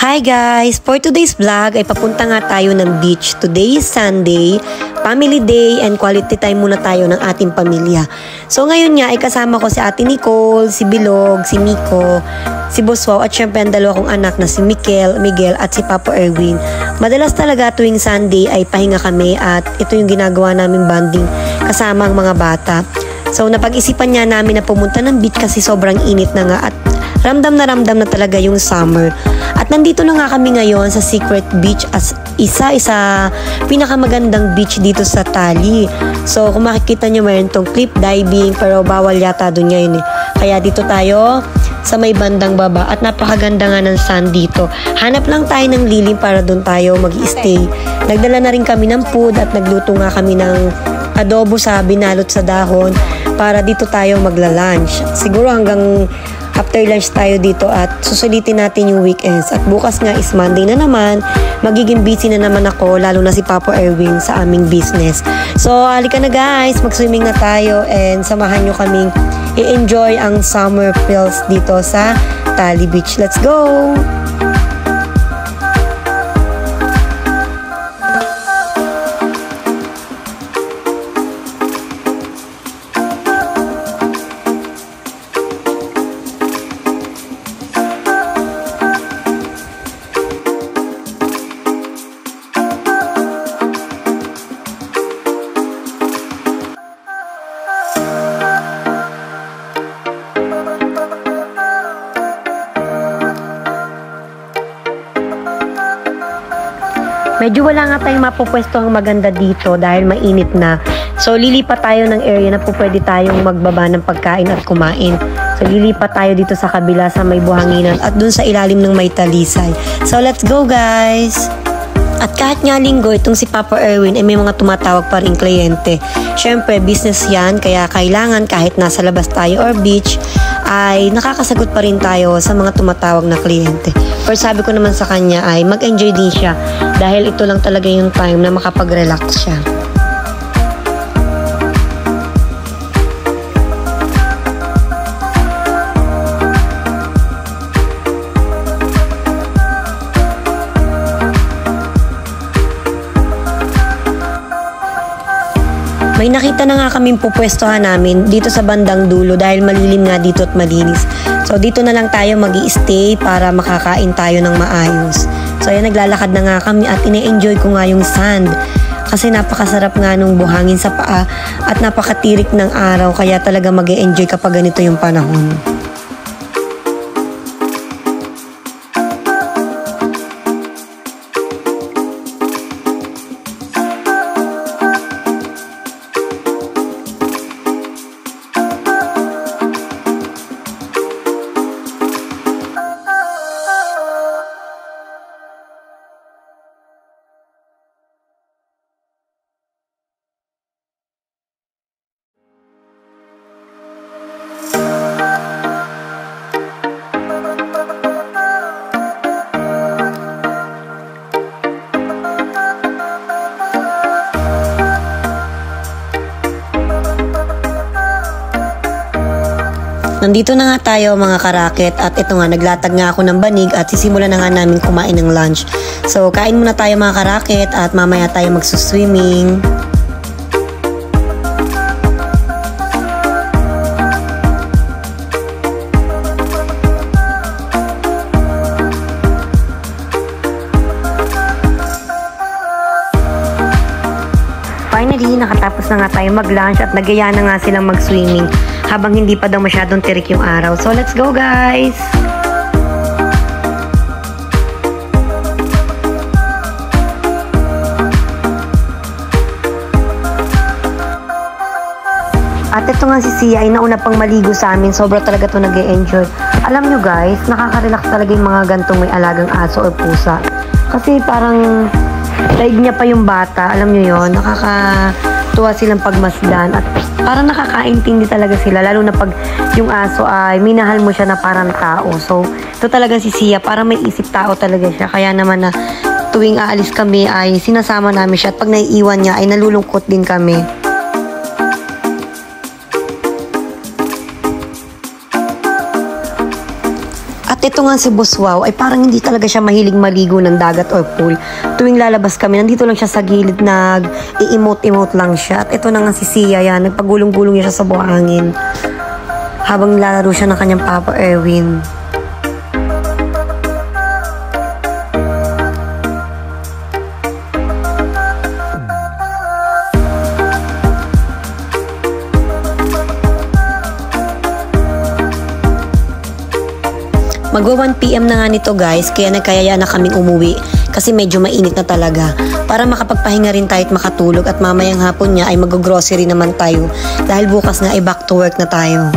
Hi guys! For today's vlog ay papunta nga tayo ng beach. Today is Sunday, family day and quality time muna tayo ng ating pamilya. So ngayon nga ay kasama ko si Ate Nicole, si Bilog, si Miko, si Boswaw at syempre ang dalawa kong anak na si Miguel at si Papa Erwin. Madalas talaga tuwing Sunday ay pahinga kami at ito yung ginagawa namin bonding kasama ang mga bata. So napag-isipan niya namin na pumunta ng beach kasi sobrang init na nga at ramdam na talaga yung summer. At nandito na nga kami ngayon sa Secret Beach as isa pinakamagandang beach dito sa Tali. So kung makikita nyo mayroon tong cliff diving pero bawal yata doon ngayon eh. Kaya dito tayo sa may bandang baba at napakaganda nga ng sun dito. Hanap lang tayo ng lilim para doon tayo mag-stay. Nagdala na rin kami ng food at nagluto nga kami ng adobo sa binalot sa dahon para dito tayo magla-lunch. Siguro hanggang after lunch tayo dito at susulitin natin yung weekends. At bukas nga is Monday na naman. Magiging busy na naman ako, lalo na si Papa Erwin sa aming business. So, halika na guys, mag-swimming na tayo and samahan nyo kaming i-enjoy ang summer feels dito sa Tali Beach. Let's go! Medyo wala nga tayong mapupwesto ang maganda dito dahil mainit na. So, lilipat tayo ng area na po pwede tayong magbaba ng pagkain at kumain. So, lilipat tayo dito sa kabila sa may buhanginan at dun sa ilalim ng may talisay. So, let's go guys! At kahit nga linggo, itong si Papa Erwin ay may mga tumatawag pa rin kliyente. Siyempre, business yan, kaya kailangan kahit nasa labas tayo or beach, ay nakakasagot pa rin tayo sa mga tumatawag na kliyente. Pero sabi ko naman sa kanya ay mag-enjoy din siya dahil ito lang talaga yung time na makapag-relax siya. May nakita na nga kaming pupwestohan namin dito sa bandang dulo dahil malilim nga dito at malinis. So dito na lang tayo mag-i-stay para makakain tayo ng maayos. So ayan, naglalakad na nga kami at ine-enjoy ko nga yung sand. Kasi napakasarap nga nung buhangin sa paa at napakatirik ng araw kaya talaga mag-e-enjoy kapag ganito yung panahon. Nandito na nga tayo mga karaket at ito nga naglatag nga ako ng banig at sisimula na nga namin kumain ng lunch. So kain muna tayo mga karaket at mamaya tayo magsuswimming. Finally, nakatapos na nga tayo mag-lunch at nagaya na nga silang mag-swimming habang hindi pa daw masyadong tirik yung araw. So, let's go guys! At ito nga si Sia ay nauna pang maligo sa amin. Sobra talaga ito nag-e-enjoy. Alam nyo guys, nakaka-relax talaga yung mga gantong may alagang aso o pusa. Kasi parang daig niya pa yung bata. Alam nyo yon, nakakatuwa silang pagmasdan at parang nakakaintindi talaga sila, lalo na pag yung aso ay minahal mo siya na parang tao. So, ito talaga si Sia, parang may isip tao talaga siya. Kaya naman na tuwing aalis kami ay sinasama namin siya at pag naiiwan niya ay nalulungkot din kami. ito nga si Boss Wow, ay parang hindi talaga siya mahilig maligo ng dagat or pool. Tuwing lalabas kami, nandito lang siya sa gilid, nag-i-emote-emote lang siya. At ito na nga si Sia, yan, nagpagulong-gulong niya siya sa buhangin. Habang nilalaro siya ng kanyang Papa Erwin. Magwa 1 PM na nga nito guys, kaya nagkayaya na kaming umuwi kasi medyo mainit na talaga. Para makapagpahinga rin tayo at makatulog at mamayang hapon niya ay mag-grocery naman tayo dahil bukas nga ay back to work na tayo.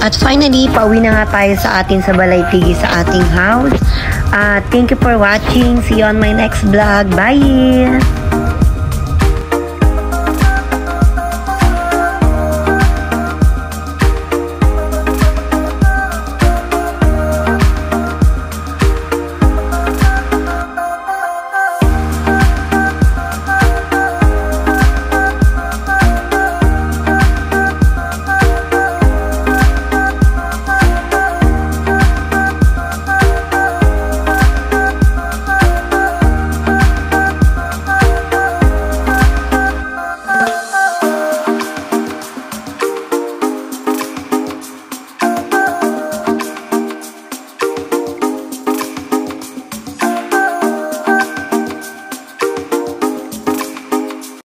At finally, pauwi na nga tayo sa atin sa Balay-Tigi sa ating house. Thank you for watching. See you on my next vlog. Bye!